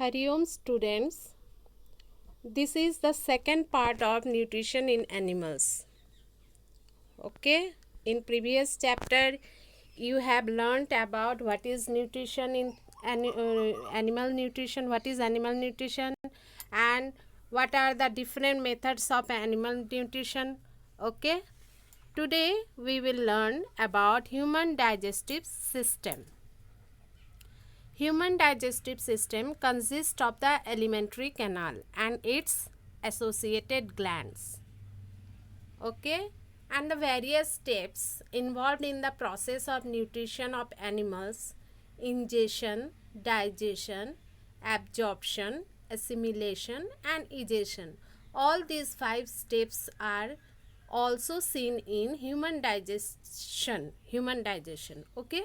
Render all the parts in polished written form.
Hariom students, this is the second part of nutrition in animals. Okay, in previous chapter you have learnt about what is nutrition in animal nutrition, what is animal nutrition, and what are the different methods of animal nutrition. Okay, today we will learn about human digestive system. Human digestive system consists of the alimentary canal and its associated glands. Okay, and the various steps involved in the process of nutrition of animals: ingestion, digestion, absorption, assimilation, and egestion. All these 5 steps are also seen in human digestion. Okay,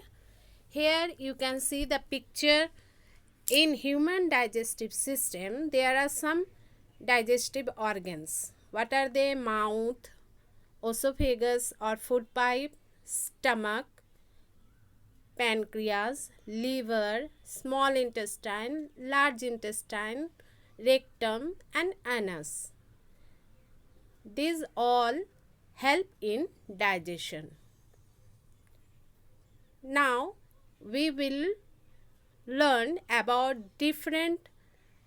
here you can see the picture. In human digestive system there are some digestive organs. What are they? Mouth, esophagus or food pipe, stomach, pancreas, liver, small intestine, large intestine, rectum and anus. These all help in digestion. Now we will learn about different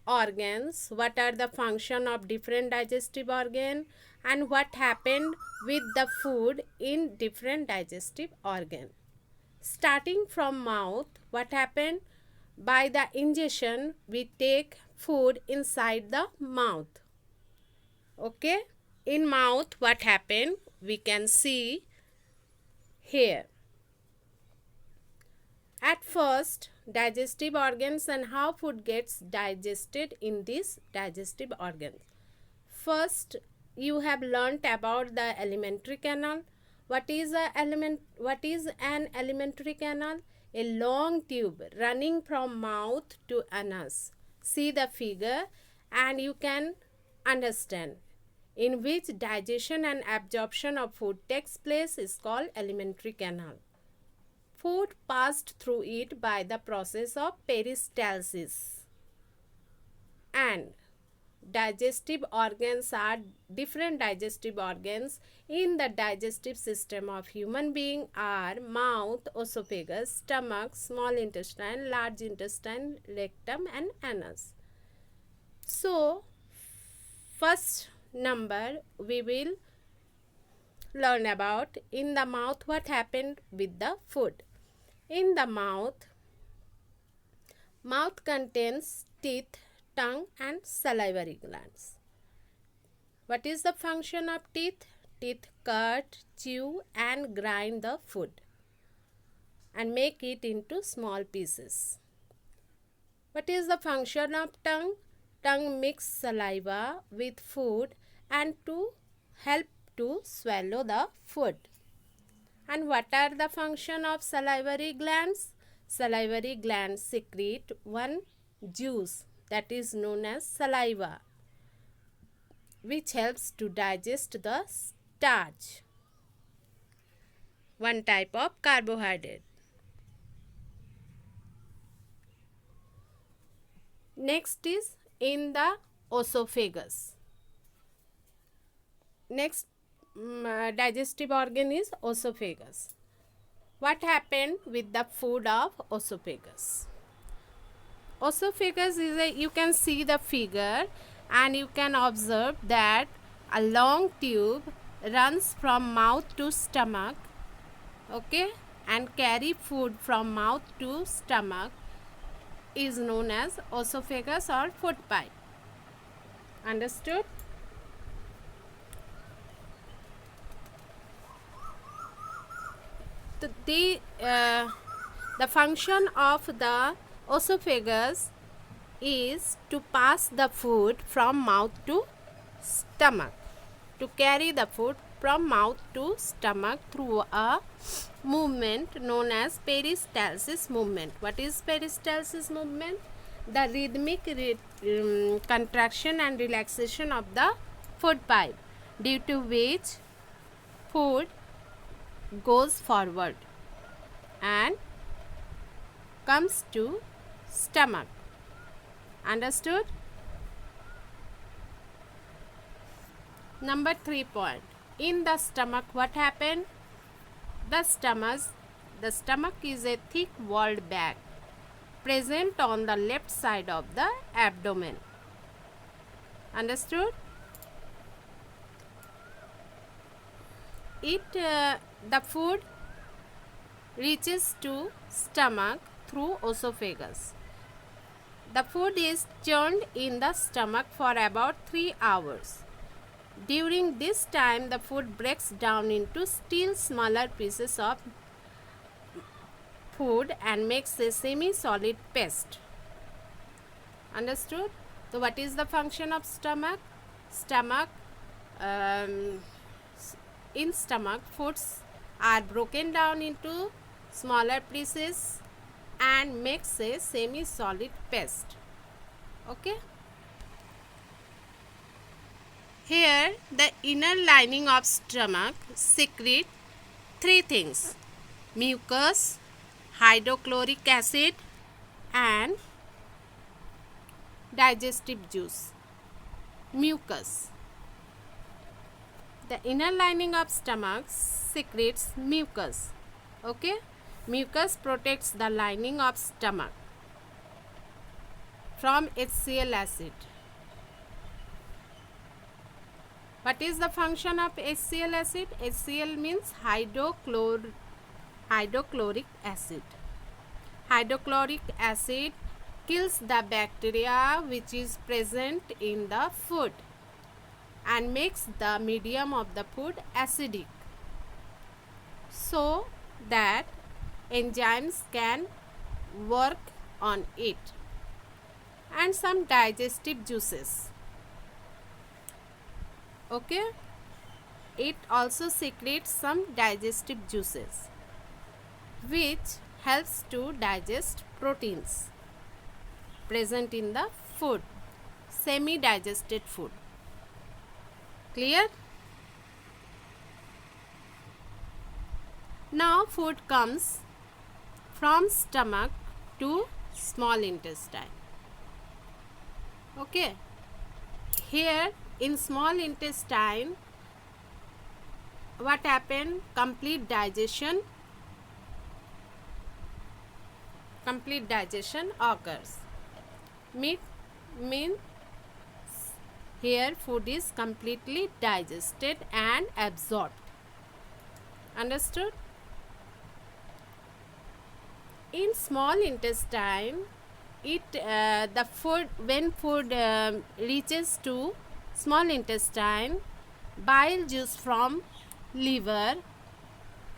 organs, what are the function of different digestive organ, and what happened with the food in different digestive organ. Starting from mouth, what happened? By the ingestion we take food inside the mouth. Okay, in mouth what happened we can see here. At first, digestive organs and how food gets digested in these digestive organs. First, you have learnt about the alimentary canal. What is an alimentary canal? A long tube running from mouth to anus. See the figure and you can understand. In which digestion and absorption of food takes place is called alimentary canal. Food passed through it by the process of peristalsis. And digestive organs are different digestive organs in the digestive system of human being are mouth, esophagus, stomach, small intestine, large intestine, rectum and anus. So, first number we will learn about in the mouth what happened with the food. In the mouth contains teeth, tongue and salivary glands. What is the function of teeth? Teeth cut, chew and grind the food and make it into small pieces. What is the function of tongue? Tongue mix saliva with food and to help to swallow the food. And what are the function of salivary glands? Salivary glands secrete one juice that is known as saliva, which helps to digest the starch, one type of carbohydrate. Next is in the esophagus. Next digestive organ is esophagus. What happened with the food of esophagus? Esophagus is you can see the figure and you can observe that a long tube runs from mouth to stomach, okay, and carry food from mouth to stomach is known as esophagus or food pipe. Understood? The function of the esophagus is to pass the food from mouth to stomach, to carry the food from mouth to stomach through a movement known as peristalsis movement. What is peristalsis movement? The rhythmic contraction and relaxation of the food pipe, due to which food goes forward and comes to stomach Understood? Number 3 point. In the stomach, what happened? The stomach is a thick walled bag present on the left side of the abdomen. Understood? The food reaches to stomach through esophagus. The food is churned in the stomach for about 3 hours. During this time, the food breaks down into still smaller pieces of food and makes a semi-solid paste. Understood? So, what is the function of stomach? In stomach, foods are broken down into smaller pieces and makes a semi-solid paste. Okay? Here, the inner lining of stomach secrete 3 things: mucus, hydrochloric acid, and digestive juice. Mucus. The inner lining of stomach secretes mucus. Okay? Mucus protects the lining of stomach from HCl acid. What is the function of HCl acid? HCl means hydrochloric acid. Hydrochloric acid kills the bacteria which is present in the food and makes the medium of the food acidic, so that enzymes can work on it, and some digestive juices. Okay, it also secretes some digestive juices which helps to digest proteins present in the food, semi-digested food. Clear? Now food comes from stomach to small intestine. Okay, here in small intestine, what happened? Complete digestion occurs. Means here food is completely digested and absorbed. Understood? In small intestine, when food reaches to small intestine, bile juice from liver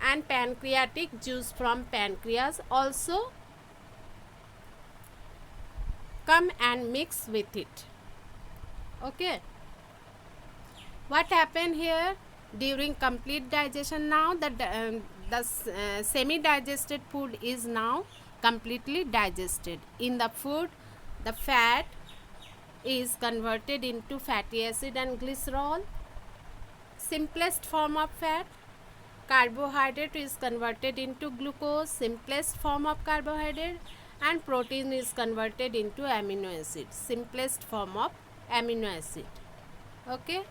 and pancreatic juice from pancreas also come and mix with it. Okay, what happened here during complete digestion? Now the semi-digested food is now completely digested. In the food, the fat is converted into fatty acid and glycerol, simplest form of fat. Carbohydrate is converted into glucose, simplest form of carbohydrate, and protein is converted into amino acid, simplest form of amino acid. Okay,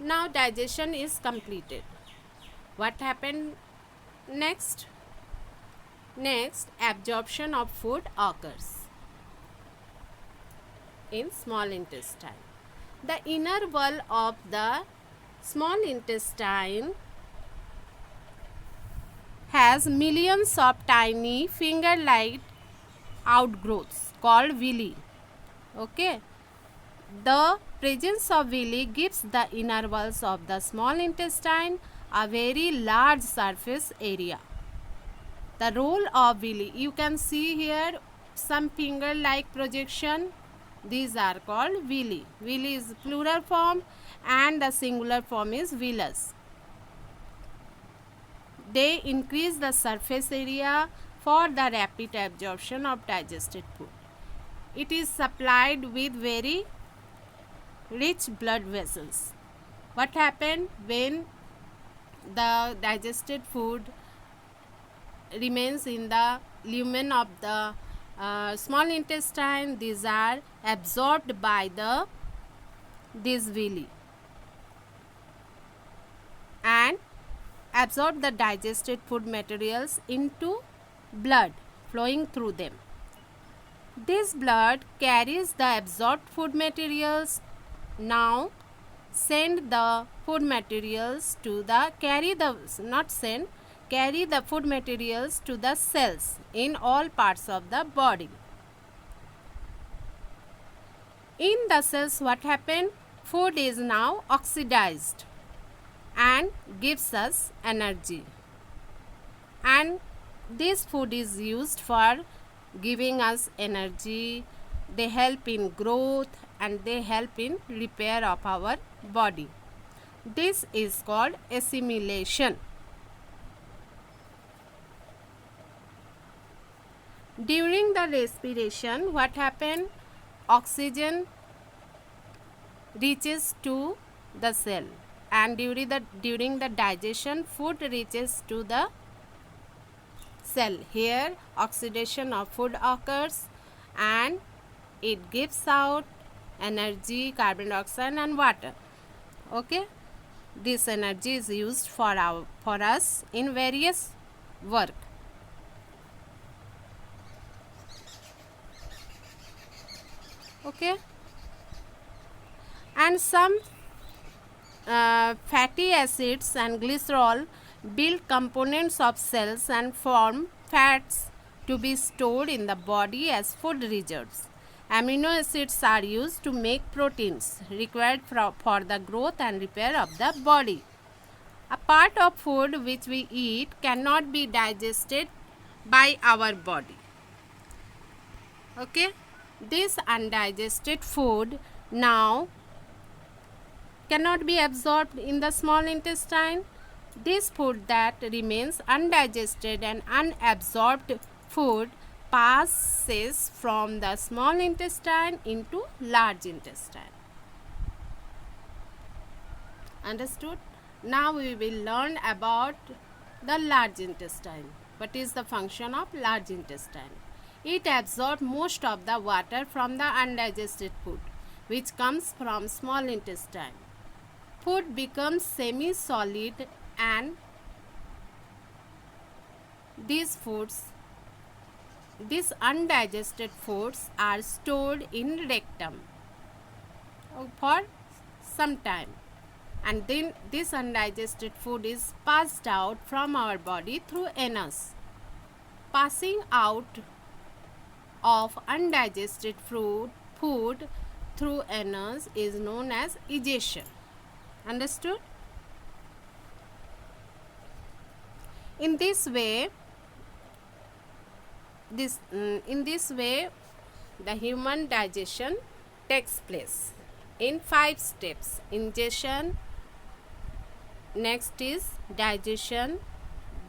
now digestion is completed. What happened next? Next, absorption of food occurs in small intestine. The inner wall of the small intestine has millions of tiny finger-like outgrowths called villi. Okay, the presence of villi gives the inner walls of the small intestine a very large surface area. The role of villi, you can see here some finger-like projection. These are called villi. Villi is plural form and the singular form is villus. They increase the surface area for the rapid absorption of digested food. It is supplied with very rich blood vessels. What happened when the digested food remains in the lumen of the small intestine, these are absorbed by this villi and absorb the digested food materials into blood flowing through them. This blood carries the absorbed food materials. Now send the food materials to the carry the food materials to the cells in all parts of the body. In the cells, what happened? Food is now oxidized and gives us energy, and this food is used for giving us energy. They help in growth and they help in repair of our body. This is called assimilation. During the respiration, what happened? Oxygen reaches to the cell, and during the digestion, food reaches to the cell. Here oxidation of food occurs and it gives out energy, carbon dioxide and water. Okay, this energy is used for us in various work. Okay, and some fatty acids and glycerol build components of cells and form fats to be stored in the body as food reserves. Amino acids are used to make proteins required for the growth and repair of the body. A part of food which we eat cannot be digested by our body. Okay, this undigested food now cannot be absorbed in the small intestine. This food that remains undigested and unabsorbed food passes from the small intestine into large intestine. Understood? Now we will learn about the large intestine. What is the function of large intestine? It absorbs most of the water from the undigested food which comes from small intestine. Food becomes semi-solid and these undigested foods are stored in rectum for some time, and then this undigested food is passed out from our body through anus. Passing out of undigested food through anus is known as egestion. Understood? In this way, the human digestion takes place in 5 steps. Ingestion, next is digestion,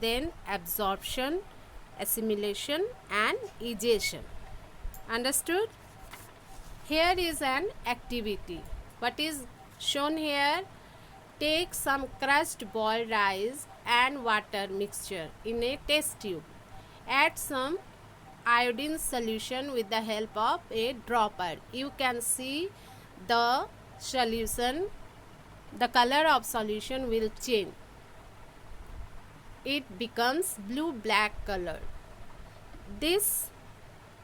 then absorption, assimilation and egestion. Understood? Here is an activity. What is shown here? Take some crushed boiled rice and water mixture in a test tube. Add some iodine solution with the help of a dropper. You can see the solution, the color of solution will change. It becomes blue-black color. This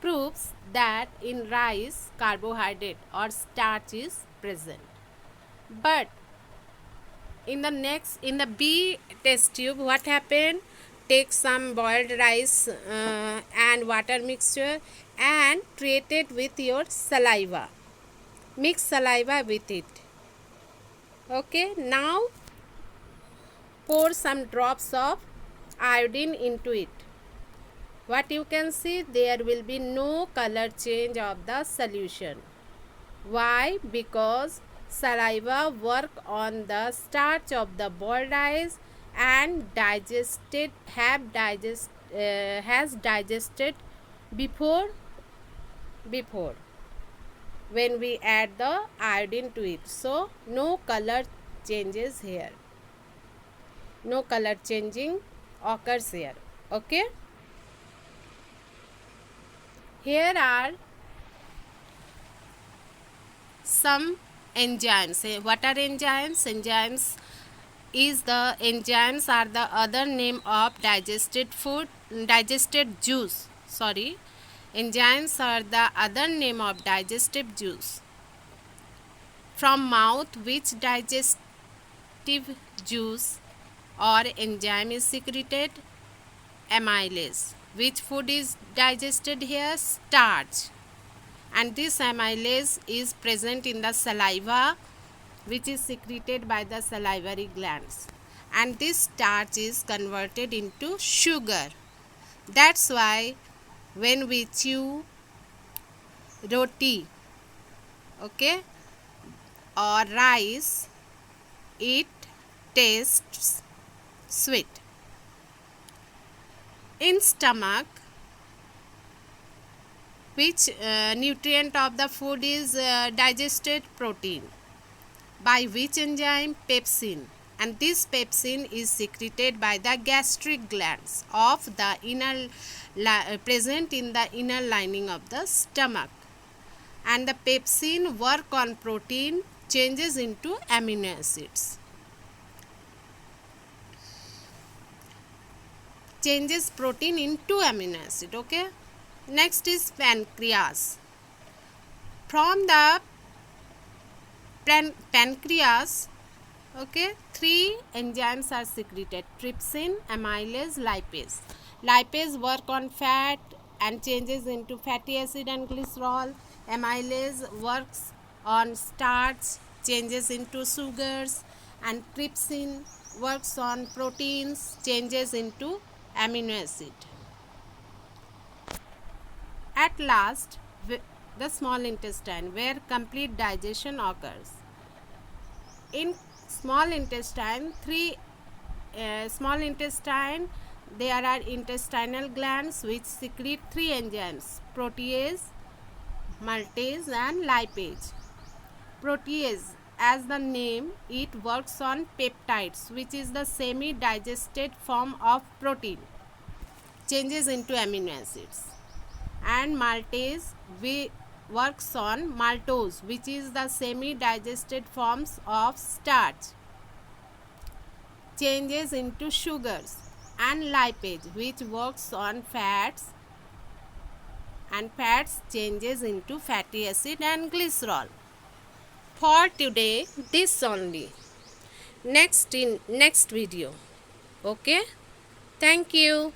proves that in rice carbohydrate or starch is present. But in the B test tube, what happened? Take some boiled rice and water mixture and treat it with your saliva. Mix saliva with it. Okay, now pour some drops of iodine into it. What you can see, there will be no color change of the solution. Why? Because saliva work on the starch of the boiled rice and has digested before when we add the iodine to it. So no color changes here. No color changing occurs here. Okay. Here are some enzymes. What are enzymes? Enzymes are the other name of digested juice. Sorry. Enzymes are the other name of digestive juice from mouth, which digestive juice or enzyme is secreted. Amylase. Which food is digested here? Starch. And this amylase is present in the saliva, which is secreted by the salivary glands, and this starch is converted into sugar. That's why when we chew roti, okay, or rice, it tastes sweet. In stomach, which nutrient of the food is digested? Protein. By which enzyme? Pepsin. And this pepsin is secreted by the gastric glands of the present in the inner lining of the stomach. And the pepsin work on protein, changes into amino acids. Changes protein into amino acid. Okay. Next is pancreas. From the pancreas, okay, 3 enzymes are secreted: trypsin, amylase, lipase. Lipase work on fat and changes into fatty acid and glycerol. Amylase works on starch, changes into sugars, and trypsin works on proteins, changes into amino acid. At last, the small intestine, where complete digestion occurs. In small intestine, there are intestinal glands which secrete 3 enzymes: protease, maltase, and lipase. Protease, as the name, it works on peptides, which is the semi-digested form of protein, changes into amino acids. And maltase works on maltose, which is the semi-digested forms of starch, changes into sugars. And lipase, which works on fats, and fats changes into fatty acid and glycerol. For today, this only. Next video. Okay. Thank you.